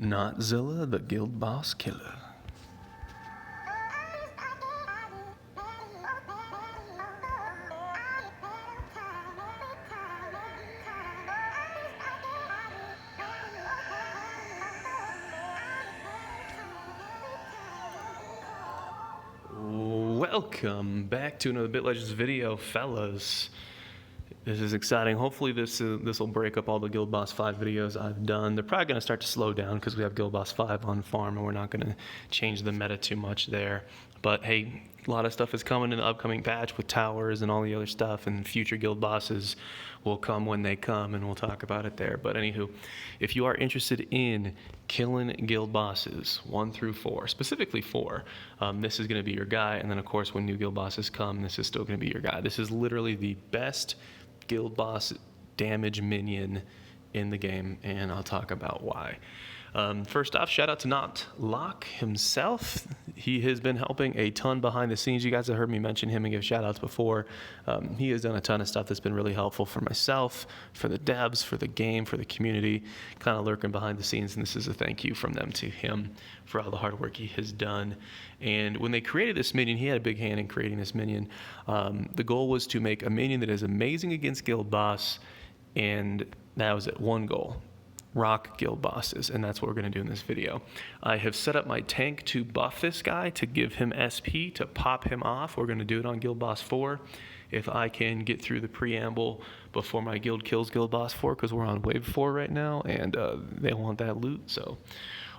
Nautzilla, the guild boss killer. Welcome back to another Bit Legends video, fellas. This is exciting. Hopefully this will break up all the Guild Boss 5 videos I've done. They're probably going to start to slow down because we have Guild Boss 5 on farm and we're not going to change the meta too much there. But hey, a lot of stuff is coming in the upcoming patch with towers and all the other stuff, and future guild bosses will come when they come, and we'll talk about it there. But anywho, if you are interested in killing guild bosses 1 through 4, specifically 4, this is going to be your guy. And then of course when new guild bosses come, this is still going to be your guy. This is literally the best guild boss damage minion in the game, and I'll talk about why. First off, shout out to Notzilla himself. He has been helping a ton behind the scenes. You guys have heard me mention him and give shout outs before. He has done a ton of stuff that's been really helpful for myself, for the devs, for the game, for the community, kind of lurking behind the scenes, and this is a thank you from them to him for all the hard work he has done. And when they created this minion, he had a big hand in creating this minion. The goal was to make a minion that is amazing against guild boss, and that was it, one goal. Rock guild bosses, and that's what we're going to do in this video. I have set up my tank to buff this guy, to give him SP, to pop him off. We're going to do it on Guild Boss 4 if I can get through the preamble before my guild kills Guild Boss 4, because we're on wave 4 right now, and they want that loot. So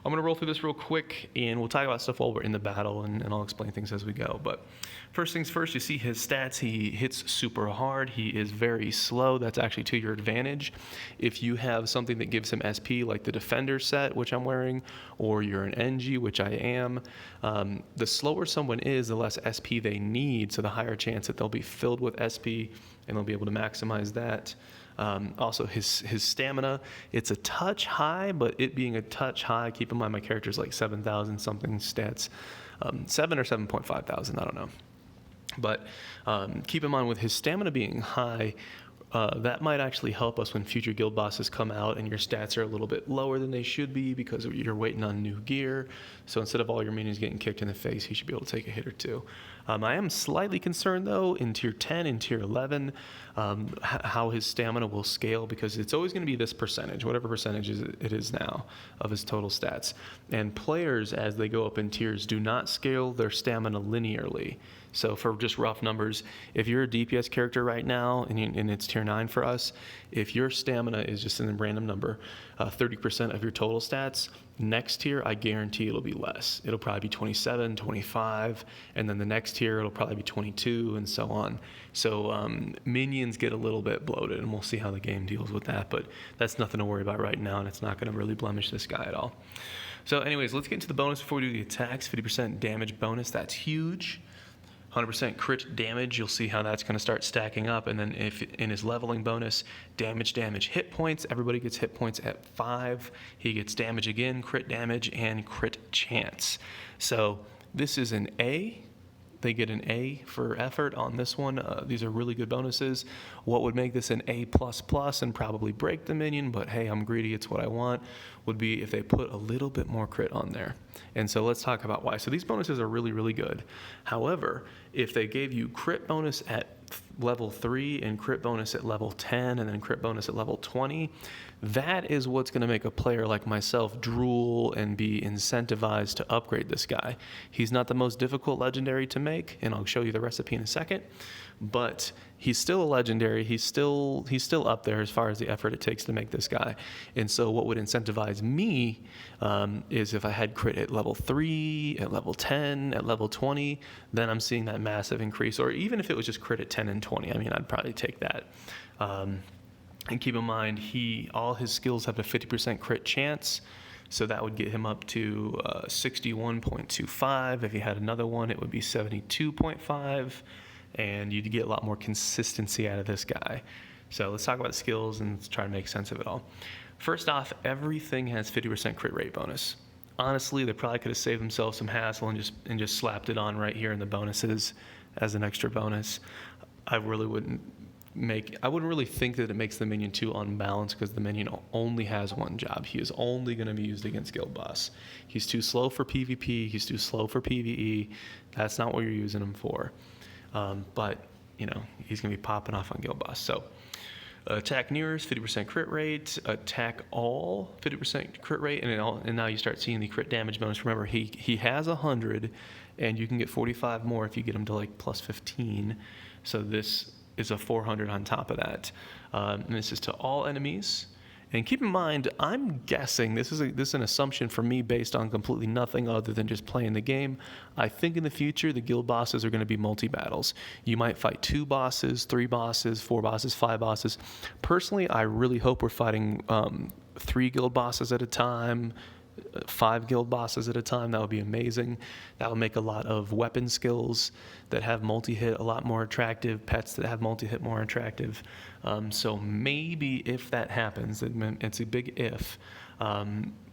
I'm going to roll through this real quick, and we'll talk about stuff while we're in the battle, and I'll explain things as we go. But first things first, you see his stats. He hits super hard. He is very slow. That's actually to your advantage. If you have something that gives him SP, like the Defender set, which I'm wearing, or you're an NG, which I am, the slower someone is, the less SP they need, so the higher chance that they'll be filled with SP, and they'll be able to maximize that. Also his stamina, it's a touch high, but it being a touch high, keep in mind my character's like 7,000 something stats, 7 or 7.5 thousand, I don't know. But keep in mind with his stamina being high, that might actually help us when future guild bosses come out and your stats are a little bit lower than they should be because you're waiting on new gear. So instead of all your minions getting kicked in the face, he should be able to take a hit or two. I am slightly concerned though in tier 10 and tier 11 how his stamina will scale, because it's always going to be this percentage, whatever percentage it is now of his total stats. And players, as they go up in tiers, do not scale their stamina linearly. So for just rough numbers, if you're a DPS character right now, and it's tier 9 for us, if your stamina is just a random number, 30% of your total stats, next tier, I guarantee it'll be less. It'll probably be 27, 25, and then the next tier, it'll probably be 22, and so on. So minions get a little bit bloated, and we'll see how the game deals with that, but that's nothing to worry about right now, and it's not going to really blemish this guy at all. So anyways, let's get into the bonus before we do the attacks. 50% damage bonus, that's huge. 100% crit damage, you'll see how that's going to start stacking up. And then if in his leveling bonus, damage, hit points, everybody gets hit points at 5. He gets damage again, crit damage, and crit chance. So this is an A. They get an A for effort on this one. These are really good bonuses. What would make this an A++ and probably break the minion, but hey, I'm greedy, it's what I want, would be if they put a little bit more crit on there. And so let's talk about why. So these bonuses are really, really good. However, if they gave you crit bonus at level 3 and crit bonus at level 10 and then crit bonus at level 20, that is what's going to make a player like myself drool and be incentivized to upgrade this guy. He's not the most difficult legendary to make, and I'll show you the recipe in a second, but he's still a legendary. He's still up there as far as the effort it takes to make this guy. And so what would incentivize me is if I had crit at level 3, at level 10, at level 20, then I'm seeing that massive increase. Or even if it was just crit at 10 and 20, I mean, I'd probably take that. And keep in mind, all his skills have a 50% crit chance, so that would get him up to 61.25. If he had another one, it would be 72.5, and you'd get a lot more consistency out of this guy. So let's talk about skills and let's try to make sense of it all. First off, everything has 50% crit rate bonus. Honestly, they probably could have saved themselves some hassle and just slapped it on right here in the bonuses as an extra bonus. I really wouldn't I wouldn't really think that it makes the Minion too unbalanced, because the Minion only has one job. He is only going to be used against Guild Boss. He's too slow for PvP. He's too slow for PvE. That's not what you're using him for. But, you know, he's going to be popping off on Guild Boss. So, attack nearest, 50% crit rate. Attack all, 50% crit rate. And now you start seeing the crit damage bonus. Remember, he has 100, and you can get 45 more if you get him to like plus 15. So this is a 400 on top of that. And this is to all enemies. And keep in mind, I'm guessing, this is an assumption for me based on completely nothing other than just playing the game. I think in the future, the guild bosses are going to be multi-battles. You might fight 2 bosses, 3 bosses, 4 bosses, 5 bosses. Personally, I really hope we're fighting 3 guild bosses at a time, 5 guild bosses at a time. That would be amazing. That would make a lot of weapon skills that have multi-hit a lot more attractive, pets that have multi-hit more attractive. So maybe if that happens, it's a big if,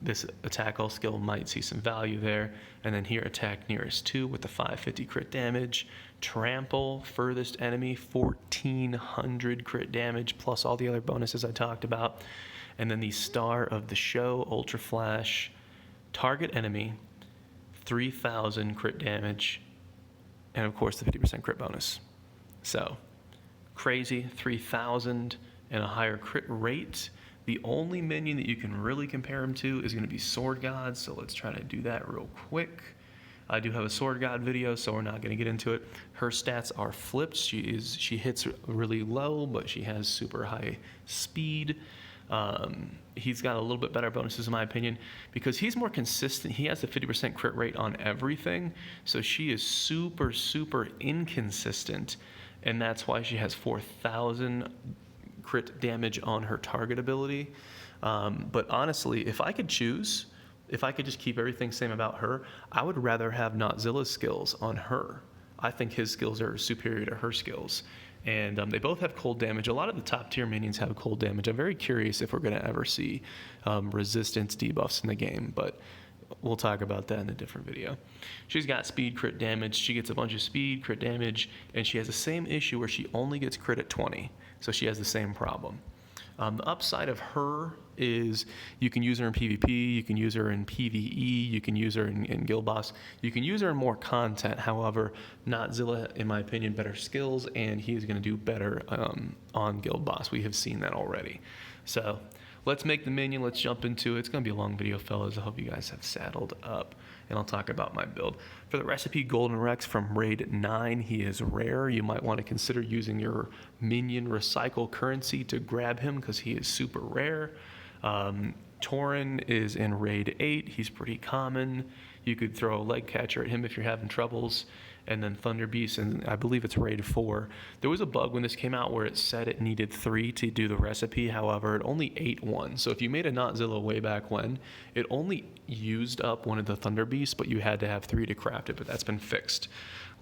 this attack all skill might see some value there. And then here, attack nearest 2 with the 550 crit damage. Trample furthest enemy, 1400 crit damage, plus all the other bonuses I talked about. And then the star of the show, Ultra Flash, target enemy, 3000 crit damage, and of course the 50% crit bonus. So, crazy, 3000 and a higher crit rate. The only minion that you can really compare him to is going to be Sword God, so let's try to do that real quick. I do have a Sword God video, so we're not going to get into it. Her stats are flipped. She hits really low, but she has super high speed. He's got a little bit better bonuses in my opinion, because he's more consistent. He has a 50% crit rate on everything, so she is super, super inconsistent, and that's why she has 4000 crit damage on her target ability. But honestly, if I could choose, if I could just keep everything same about her, I would rather have Naughtzilla's skills on her. I think his skills are superior to her skills. And they both have cold damage. A lot of the top tier minions have cold damage. I'm very curious if we're going to ever see resistance debuffs in the game, but we'll talk about that in a different video. She's got speed crit damage. She gets a bunch of speed crit damage, and she has the same issue where she only gets crit at 20. So she has the same problem. The upside of her is you can use her in PvP, you can use her in PvE, you can use her in Guild Boss, you can use her in more content. However, Naughtzilla, in my opinion, better skills, and he's going to do better on Guild Boss. We have seen that already. So let's make the minion, let's jump into it. It's going to be a long video, fellas. I hope you guys have saddled up, and I'll talk about my build. For the recipe, Golden Rex from Raid 9, he is rare. You might want to consider using your minion recycle currency to grab him, because he is super rare. Tauren is in Raid 8. He's pretty common. You could throw a leg catcher at him if you're having troubles. And then Thunder Beast, and I believe it's Raid 4. There was a bug when this came out where it said it needed 3 to do the recipe. However, it only ate 1. So if you made a Naughtzilla way back when, it only used up one of the Thunder Beasts, but you had to have 3 to craft it. But that's been fixed.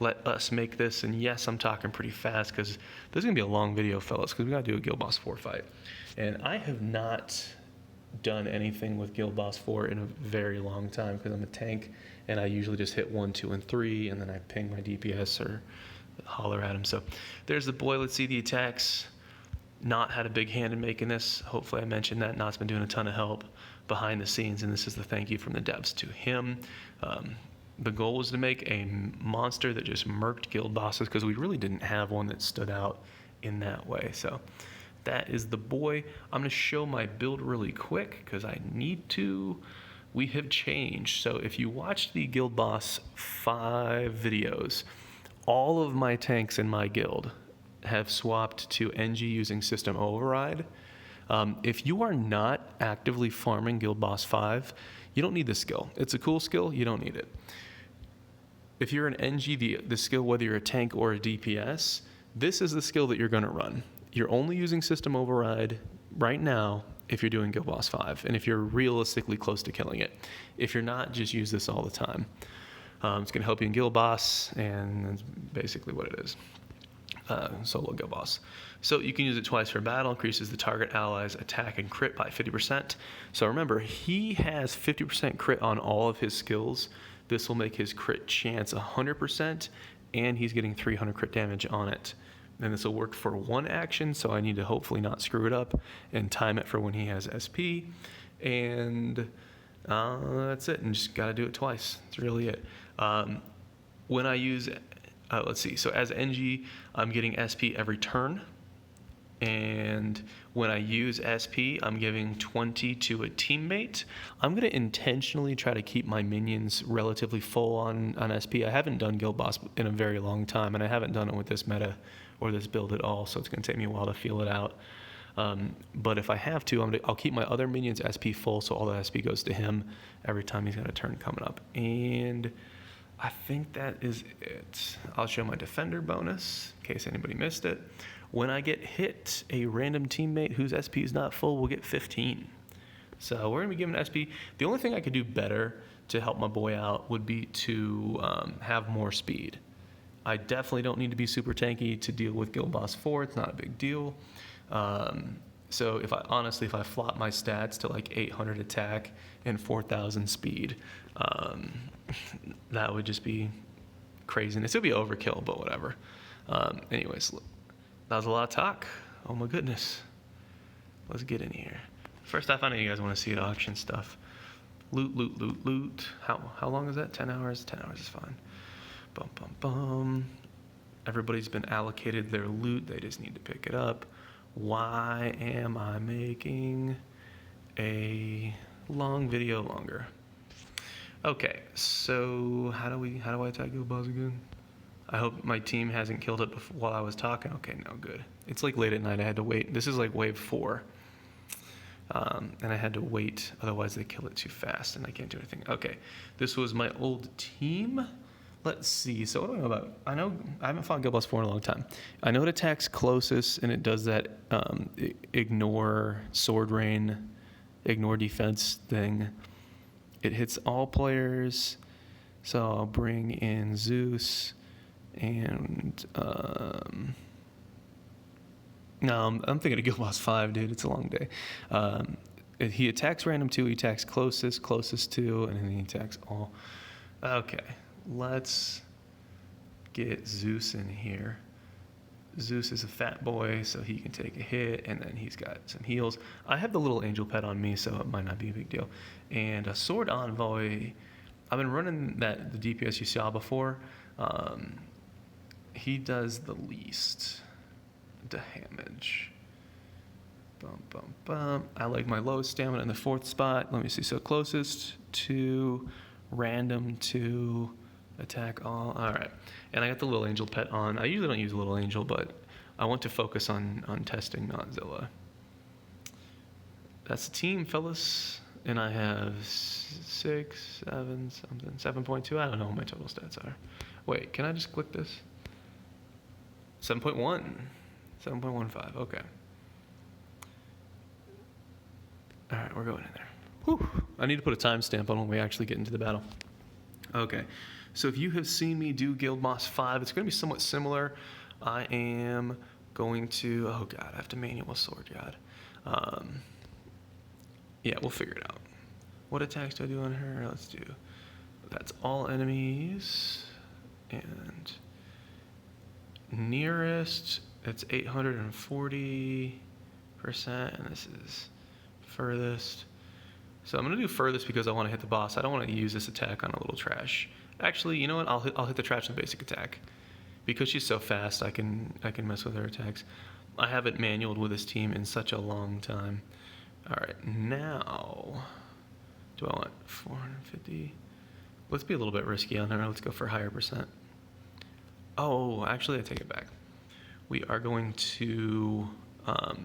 Let us make this. And yes, I'm talking pretty fast because this is going to be a long video, fellas, because we got to do a Guild Boss 4 fight. And I have not done anything with Guild Boss 4 in a very long time, because I'm a tank and I usually just hit 1, 2, and 3, and then I ping my DPS or holler at him. So there's the boy. Let's see the attacks. Not had a big hand in making this. Hopefully I mentioned that. Not's been doing a ton of help behind the scenes, and this is the thank you from the devs to him. The goal was to make a monster that just murked guild bosses, because we really didn't have one that stood out in that way. So that is the boy. I'm going to show my build really quick because I need to. We have changed. So if you watched the Guild Boss 5 videos, all of my tanks in my guild have swapped to NG using System Override. If you are not actively farming Guild Boss 5, you don't need the skill. It's a cool skill. You don't need it. If you're an NG, the skill, whether you're a tank or a DPS, this is the skill that you're going to run. You're only using System Override right now if you're doing Guild Boss 5, and if you're realistically close to killing it. If you're not, just use this all the time. It's going to help you in Guild Boss, and that's basically what it is. Solo Guild Boss. So you can use it twice for battle, increases the target ally's attack and crit by 50%. So remember, he has 50% crit on all of his skills. This will make his crit chance 100%, and he's getting 300 crit damage on it And this will work for one action, so I need to hopefully not screw it up and time it for when he has SP. And that's it, and just got to do it twice. That's really it. When I use, let's see, so as NG, I'm getting SP every turn. And when I use SP, I'm giving 20 to a teammate. I'm going to intentionally try to keep my minions relatively full on SP. I haven't done Guild Boss in a very long time, and I haven't done it with this meta or this build at all, so it's going to take me a while to feel it out. But if I have to, I'll keep my other minions SP full, so all the SP goes to him every time he's got a turn coming up. And I think that is it. I'll show my defender bonus in case anybody missed it. When I get hit, a random teammate whose SP is not full will get 15. So we're going to be giving SP. The only thing I could do better to help my boy out would be to have more speed. I definitely don't need to be super tanky to deal with Guild Boss 4. It's not a big deal. So if I flop my stats to like 800 attack and 4,000 speed, that would just be craziness. It would be overkill, but whatever. Anyways, that was a lot of talk. Oh my goodness. Let's get in here. First off, I know you guys want to see the auction stuff. Loot, loot, loot, loot. How long is that? 10 hours? 10 hours is fine. Bum, bum, bum. Everybody's been allocated their loot. They just need to pick it up. Why am I making a long video longer? Okay, so how do I attack Guild Boss again? I hope my team hasn't killed it while I was talking. Okay, no, good. It's like late at night. I had to wait. This is like wave 4. And I had to wait. Otherwise, they kill it too fast, and I can't do anything. Okay, this was my old team. Let's see. So what do I know about? I haven't fought Guild Boss 4 in a long time. I know it attacks closest, and it does that ignore sword rain, ignore defense thing. It hits all players. So I'll bring in Zeus. And no, I'm thinking of Guild Boss 5, dude. It's a long day. He attacks random 2, he attacks closest 2, and then he attacks all. Okay, let's get Zeus in here. Zeus is a fat boy, so he can take a hit, and then he's got some heals. I have the little angel pet on me, so it might not be a big deal. And a sword envoy. I've been running the DPS you saw before. He does the least damage. Bum, bum, bum. I like my lowest stamina in the 4th spot. Let me see. So closest to random to attack all. All right. And I got the little angel pet on. I usually don't use a little angel, but I want to focus on testing Nautzilla. That's the team, fellas. And I have 6, 7, something, 7.2. I don't know what my total stats are. Wait, can I just click this? 7.1. 7.15. Okay. All right, we're going in there. Whew. I need to put a timestamp on when we actually get into the battle. Okay. So if you have seen me do Guild Boss 5, it's going to be somewhat similar. I am going to... Oh, God. I have to manual sword god. Yeah, we'll figure it out. What attacks do I do on her? Let's do... That's all enemies. And nearest, it's 840%, and this is furthest. So I'm going to do furthest because I want to hit the boss. I don't want to use this attack on a little trash. Actually, you know what? I'll hit the trash with basic attack. Because she's so fast, I can mess with her attacks. I haven't manualed with this team in such a long time. All right, now, do I want 450? Let's be a little bit risky on her. Let's go for a higher percent. Oh, actually, I take it back. We are going to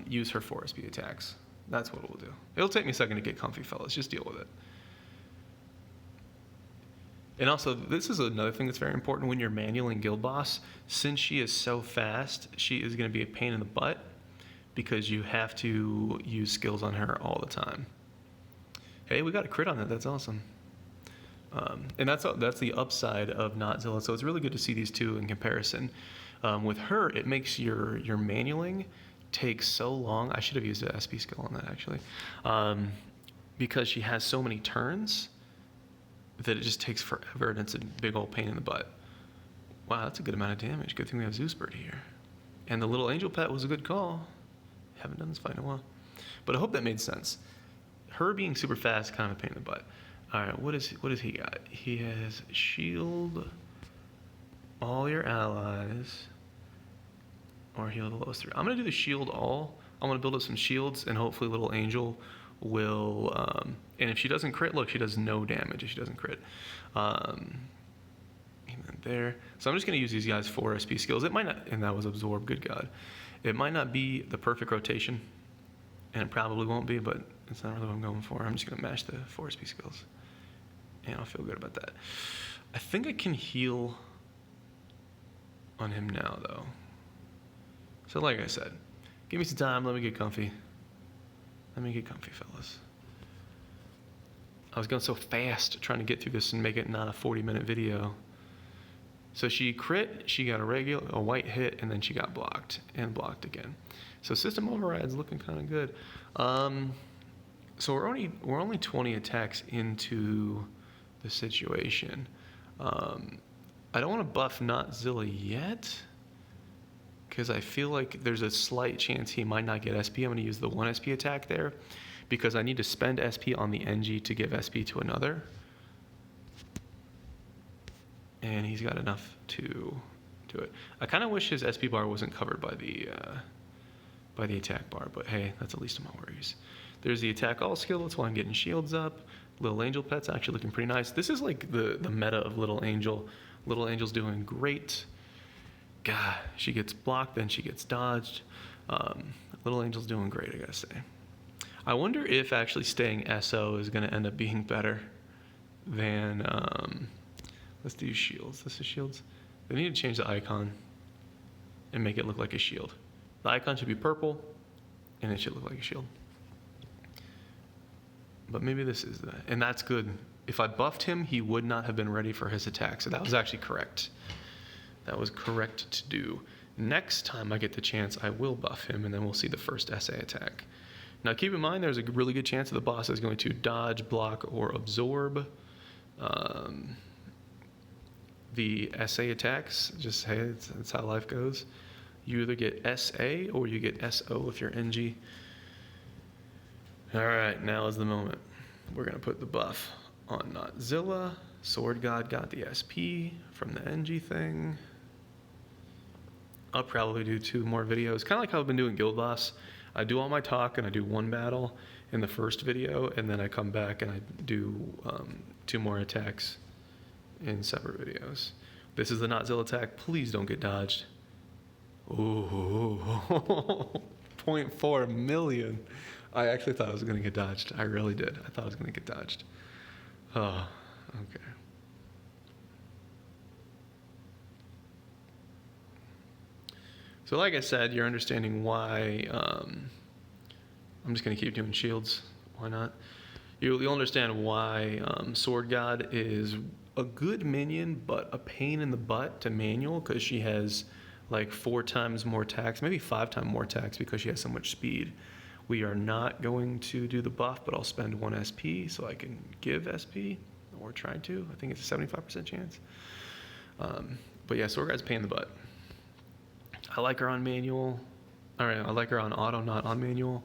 use her 4 SP attacks. That's what we'll do. It'll take me a second to get comfy, fellas. Just deal with it. And also, this is another thing that's very important when you're manualing Guild Boss. Since she is so fast, she is going to be a pain in the butt because you have to use skills on her all the time. Hey, we got a crit on that. That's awesome. And that's the upside of Notzilla. So it's really good to see these two in comparison. With her, it makes your manualing take so long. I should have used an SP skill on that, actually. Because she has so many turns that it just takes forever, and it's a big old pain in the butt. Wow, that's a good amount of damage. Good thing we have Zeus Bird here. And the little angel pet was a good call. Haven't done this fight in a while. But I hope that made sense. Her being super fast, kind of a pain in the butt. Alright, what does he got? He has shield all your allies. Or heal the lowest 3. I'm going to do the shield all. I'm going to build up some shields, and hopefully little angel will... and if she doesn't crit, look, she does no damage if she doesn't crit. Even there. So I'm just going to use these guys for SP skills. It might not... And that was absorb, good God. It might not be the perfect rotation. And it probably won't be, but it's not really what I'm going for. I'm just going to mash the 4 SP skills. And I'll feel good about that. I think I can heal on him now, though. So like I said, give me some time. Let me get comfy. Let me get comfy, fellas. I was going so fast trying to get through this and make it not a 40-minute video. So she crit, she got a white hit, and then she got blocked and blocked again. So system override's looking kind of good. So we're only 20 attacks into the situation. I don't want to buff Nautzilla yet, because I feel like there's a slight chance he might not get SP. I'm going to use the 1 SP attack there, because I need to spend SP on the NG to give SP to another. And he's got enough to do it. I kind of wish his SP bar wasn't covered by the attack bar, but hey, that's the least of my worries. There's the attack all skill. That's why I'm getting shields up. Little angel pet's actually looking pretty nice. This is like the meta of little angel. Little angel's doing great. God, she gets blocked, then she gets dodged. Little angel's doing great, I gotta say. I wonder if actually staying SO is gonna end up being better than, let's do shields. This is shields. They need to change the icon and make it look like a shield. The icon should be purple, and it should look like a shield. But maybe this is that, and that's good. If I buffed him, he would not have been ready for his attack, so that was actually correct. That was correct to do. Next time I get the chance, I will buff him, and then we'll see the first SA attack. Now keep in mind, there's a really good chance that the boss is going to dodge, block, or absorb the SA attacks. Just, hey, that's how life goes. You either get SA or you get SO if you're NG. All right, now is the moment. We're going to put the buff on Notzilla. Sword God got the SP from the NG thing. I'll probably do 2 more videos, kind of like how I've been doing Guild Boss. I do all my talk and I do 1 battle in the first video, and then I come back and I do 2 more attacks in separate videos. This is the Nautzilla attack. Please don't get dodged. Ooh, 0.4 million. I actually thought I was going to get dodged. I really did. I thought I was going to get dodged. Oh, okay. So like I said, you're understanding why I'm just going to keep doing shields. Why not? You'll understand why Sword God is a good minion, but a pain in the butt to manual, because she has like 4 times more attacks, maybe 5 times more attacks, because she has so much speed. We are not going to do the buff, but I'll spend 1 SP so I can give SP, or try to. I think it's a 75% chance. But yeah, Sword God's a pain in the butt. I like her on manual. All right, I like her on auto, not on manual.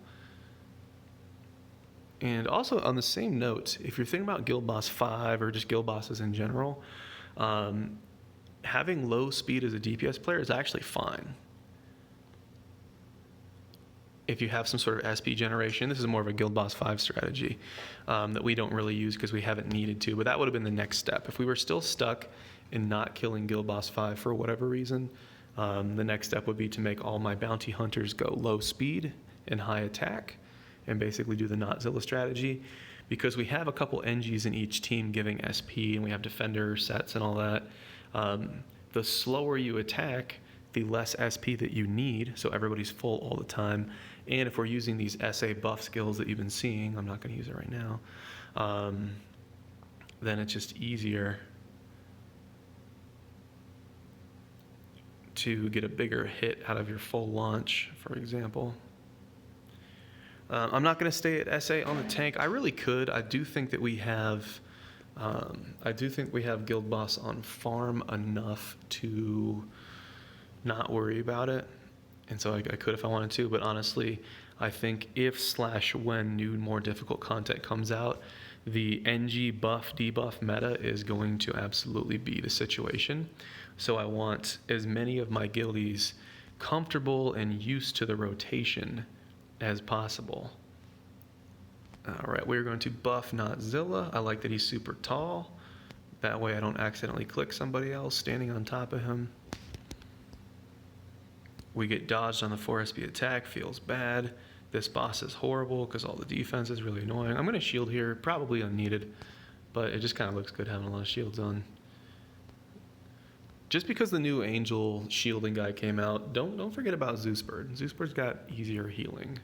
And also, on the same note, if you're thinking about Guild Boss 5 or just Guild Bosses in general, having low speed as a DPS player is actually fine. If you have some sort of SP generation, this is more of a Guild Boss 5 strategy that we don't really use because we haven't needed to, but that would have been the next step. If we were still stuck in not killing Guild Boss 5 for whatever reason, the next step would be to make all my bounty hunters go low speed and high attack, and basically do the Nautzilla strategy, because we have a couple NGs in each team giving SP, and we have defender sets and all that. The slower you attack, the less SP that you need, so everybody's full all the time. And if we're using these SA buff skills that you've been seeing, I'm not going to use it right now, then it's just easier to get a bigger hit out of your full launch, for example. I'm not going to stay at SA on the tank. I really could. I do think that we have Guild Boss on farm enough to not worry about it. And so I could if I wanted to, but honestly, I think if/when new, more difficult content comes out, the NG buff debuff meta is going to absolutely be the situation. So I want as many of my guildies comfortable and used to the rotation as possible. All right, we're going to buff Nautzilla. I like that he's super tall. That way I don't accidentally click somebody else standing on top of him. We get dodged on the 4SP attack, feels bad. This boss is horrible because all the defense is really annoying. I'm going to shield here, probably unneeded, but it just kind of looks good having a lot of shields on. Just because the new Angel shielding guy came out, don't forget about Zeusbird. Zeusbird's got easier healing.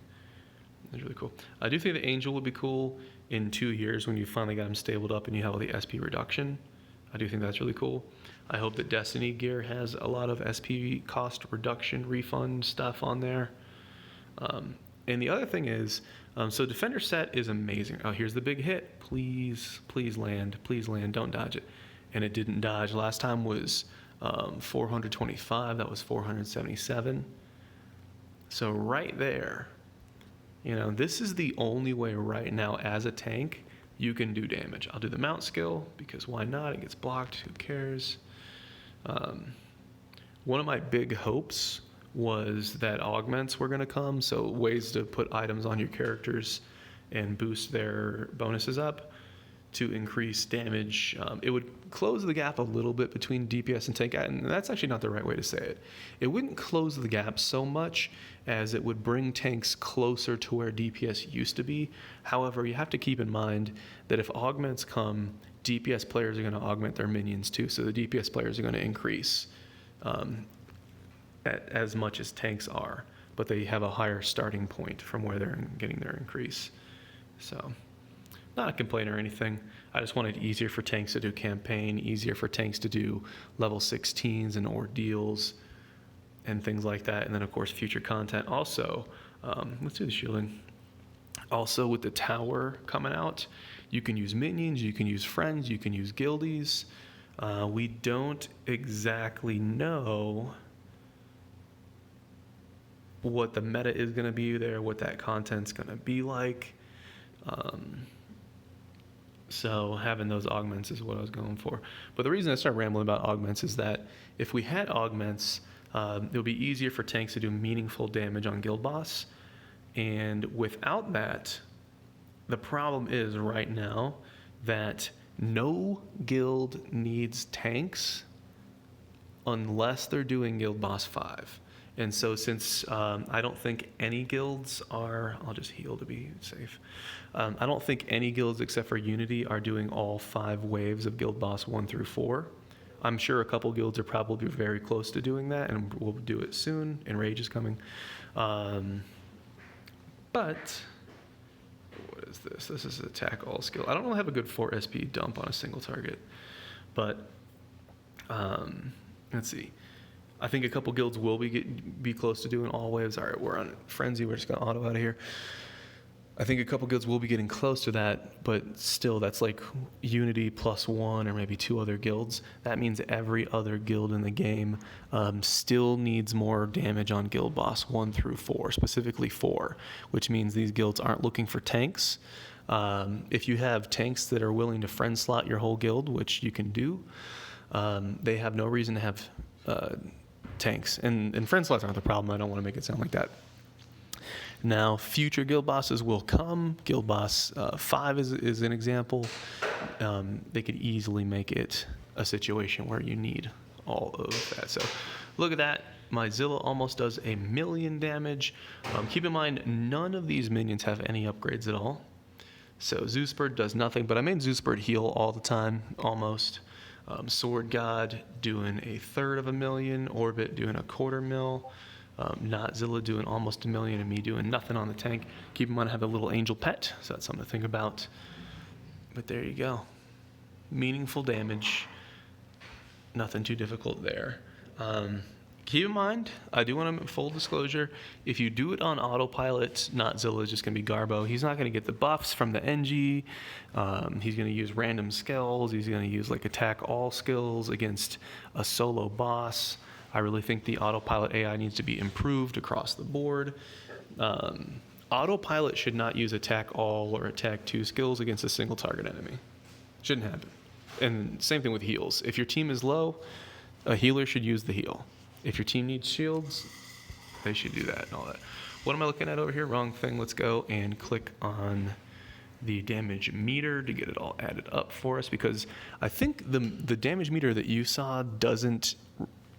That's really cool. I do think the Angel would be cool in 2 years when you finally got him stabled up and you have all the SP reduction. I do think that's really cool. I hope that Destiny gear has a lot of SP cost reduction refund stuff on there. And the other thing is, so Defender set is amazing. Oh, here's the big hit. Please, please land. Please land. Don't dodge it. And it didn't dodge. Last time was 425. That was 477. So right there, this is the only way right now as a tank you can do damage. I'll do the mount skill because why not? It gets blocked. Who cares? One of my big hopes was that augments were going to come, so ways to put items on your characters and boost their bonuses up to increase damage. It would close the gap a little bit between DPS and tank, and that's actually not the right way to say it. It wouldn't close the gap so much as it would bring tanks closer to where DPS used to be. However, you have to keep in mind that if augments come, DPS players are going to augment their minions too, so the DPS players are going to increase as much as tanks are, but they have a higher starting point from where they're getting their increase. So, not a complaint or anything. I just wanted easier for tanks to do campaign, easier for tanks to do level 16s and ordeals and things like that. And then, of course, future content. Also, let's do the shielding. Also, with the tower coming out, you can use minions, you can use friends, you can use guildies. We don't exactly know what the meta is going to be there, what that content's going to be like. So having those augments is what I was going for. But the reason I started rambling about augments is that if we had augments, it would be easier for tanks to do meaningful damage on guild boss. And without that, the problem is right now that no guild needs tanks unless they're doing guild boss 5. And so since I don't think any guilds are, I'll just heal to be safe. I don't think any guilds except for Unity are doing all 5 waves of guild boss 1 through 4. I'm sure a couple guilds are probably very close to doing that, and we'll do it soon, and Rage is coming. But, what is this? This is attack all skill. I don't really have a good 4 SP dump on a single target, but let's see. I think a couple guilds will be close to doing all waves. All right, we're on Frenzy. We're just going to auto out of here. I think a couple guilds will be getting close to that, but still, that's like Unity plus 1 or maybe 2 other guilds. That means every other guild in the game still needs more damage on guild boss 1 through 4, specifically 4, which means these guilds aren't looking for tanks. If you have tanks that are willing to friend slot your whole guild, which you can do, they have no reason to have tanks. And friend slots aren't the problem. I don't want to make it sound like that. Now, future guild bosses will come. Guild boss 5 is an example. They could easily make it a situation where you need all of that. So look at that. My Zilla almost does 1,000,000 damage. Keep in mind, none of these minions have any upgrades at all. So Zeusbird does nothing, but I made Zeusbird heal all the time, almost. Sword God doing 1/3 of 1,000,000, Orbit doing 1/4 mil, Naughtzilla doing almost 1,000,000, and me doing nothing on the tank. Keep in mind I have a little angel pet, so that's something to think about. But there you go. Meaningful damage. Nothing too difficult there. Keep in mind, I do want to full disclosure, if you do it on autopilot, Naughtzilla is just going to be Garbo. He's not going to get the buffs from the NG. He's going to use random skills. He's going to use like attack all skills against a solo boss. I really think the autopilot AI needs to be improved across the board. Autopilot should not use attack all or attack 2 skills against a single target enemy. Shouldn't happen. And same thing with heals. If your team is low, a healer should use the heal. If your team needs shields, they should do that and all that. What am I looking at over here? Wrong thing. Let's go and click on the damage meter to get it all added up for us, because I think the damage meter that you saw doesn't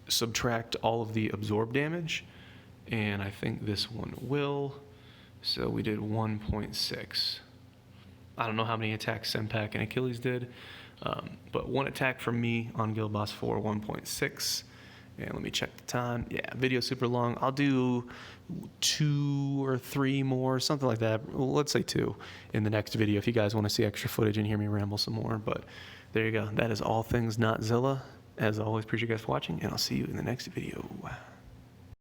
subtract all of the absorb damage, and I think this one will. So we did 1.6. I don't know how many attacks Senpak and Achilles did, but one attack from me on Guild Boss 4, 1.6. And let me check the time. Yeah, video super long. I'll do 2 or 3 more, something like that. Well, let's say 2 in the next video if you guys want to see extra footage and hear me ramble some more. But there you go. That is all things Naughtzilla. As always, appreciate you guys for watching, and I'll see you in the next video.